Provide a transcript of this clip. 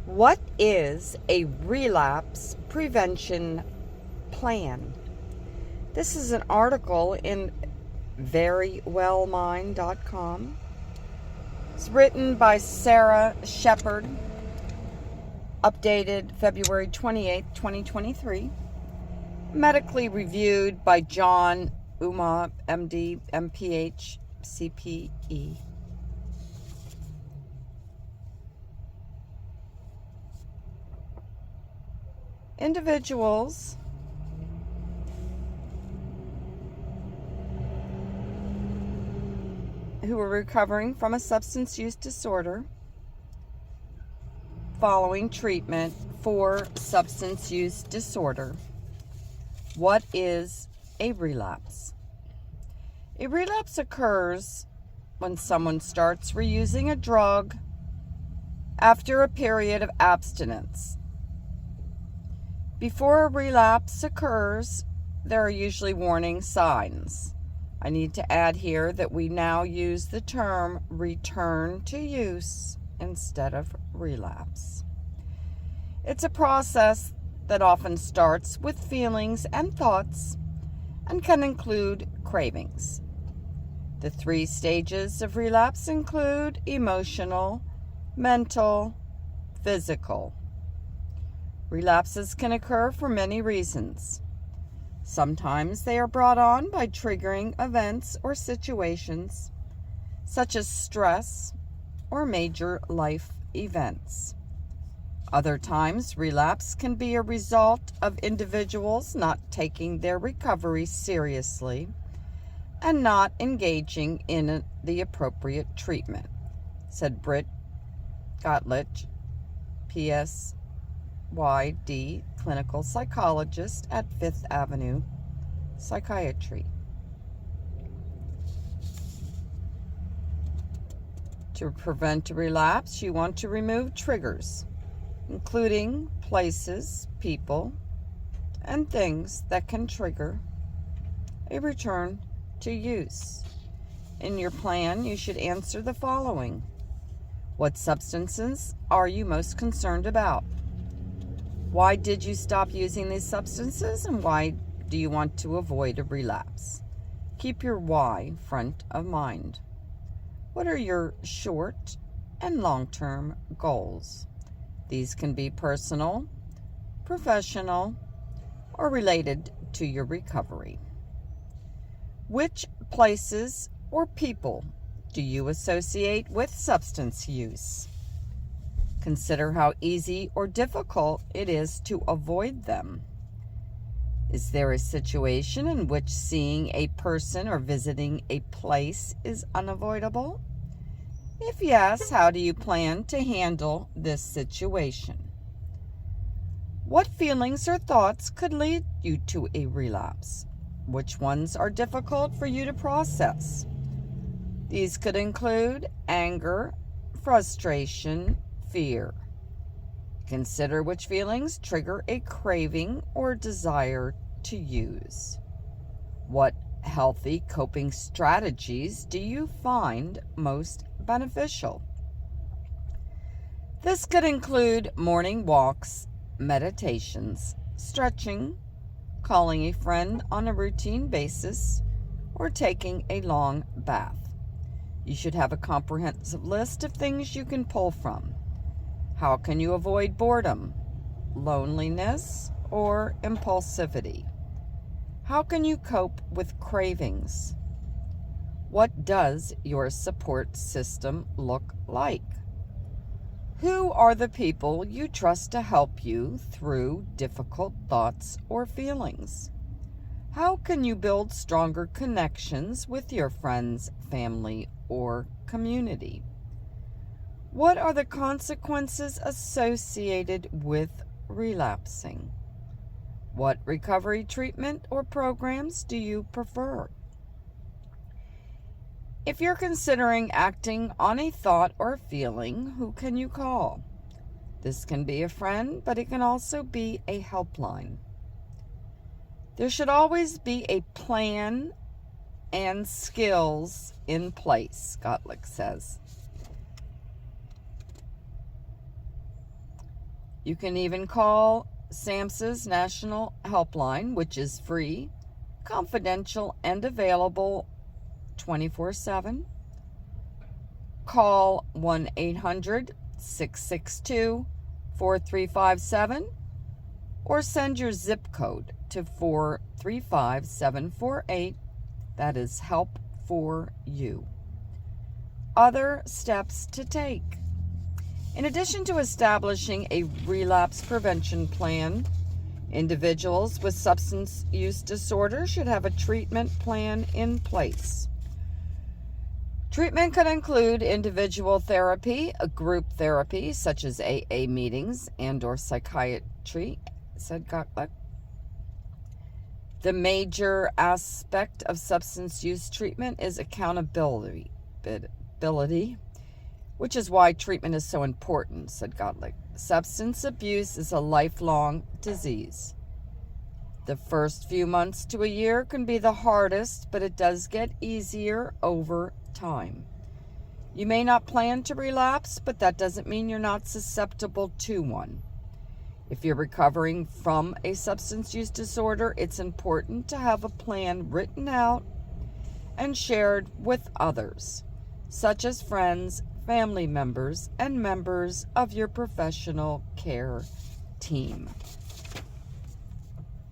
What is a relapse prevention plan? This is an article in verywellmind.com. It's written by Sarah Shepard, updated February 28th, 2023. Medically reviewed by John Uma, MD, MPH, CPE. Individuals who are recovering from a substance use disorder following treatment for substance use disorder. What is a relapse? A relapse occurs when someone starts reusing a drug after a period of abstinence. Before a relapse occurs, there are usually warning signs. I need to add here that we now use the term return to use instead of relapse. It's a process that often starts with feelings and thoughts and can include cravings. The 3 stages of relapse include emotional, mental, physical. Relapses can occur for many reasons. Sometimes they are brought on by triggering events or situations, such as stress or major life events. Other times, relapse can be a result of individuals not taking their recovery seriously and not engaging in the appropriate treatment, said Britt Gottlich, PsyD, clinical psychologist at Fifth Avenue Psychiatry. To prevent a relapse, you want to remove triggers, including places, people, and things that can trigger a return to use. In your plan, you should answer the following. What substances are you most concerned about? Why did you stop using these substances, and why do you want to avoid a relapse? Keep your why front of mind. What are your short and long-term goals? These can be personal, professional, or related to your recovery. Which places or people do you associate with substance use? Consider how easy or difficult it is to avoid them. Is there a situation in which seeing a person or visiting a place is unavoidable? If yes, how do you plan to handle this situation? What feelings or thoughts could lead you to a relapse? Which ones are difficult for you to process? These could include anger, frustration, fear. Consider which feelings trigger a craving or desire to use. What healthy coping strategies do you find most beneficial? This could include morning walks, meditations, stretching, calling a friend on a routine basis, or taking a long bath. You should have a comprehensive list of things you can pull from. How can you avoid boredom, loneliness, or impulsivity? How can you cope with cravings? What does your support system look like? Who are the people you trust to help you through difficult thoughts or feelings? How can you build stronger connections with your friends, family, or community? What are the consequences associated with relapsing? What recovery treatment or programs do you prefer? If you're considering acting on a thought or feeling, who can you call? This can be a friend, but it can also be a helpline. There should always be a plan and skills in place, Gottlich says. You can even call SAMHSA's National Helpline, which is free, confidential, and available 24/7. Call 1-800-662-4357 or send your zip code to 435748. That is help for you. Other steps to take. In addition to establishing a relapse prevention plan, individuals with substance use disorder should have a treatment plan in place. Treatment can include individual therapy, a group therapy such as AA meetings and/or psychiatry, said Gottlieb. The major aspect of substance use treatment is accountability, which is why treatment is so important, said Gottlieb. Substance abuse is a lifelong disease. The first few months to a year can be the hardest, but it does get easier over time. You may not plan to relapse, but that doesn't mean you're not susceptible to one. If you're recovering from a substance use disorder, it's important to have a plan written out and shared with others, such as friends, family members, and members of your professional care team.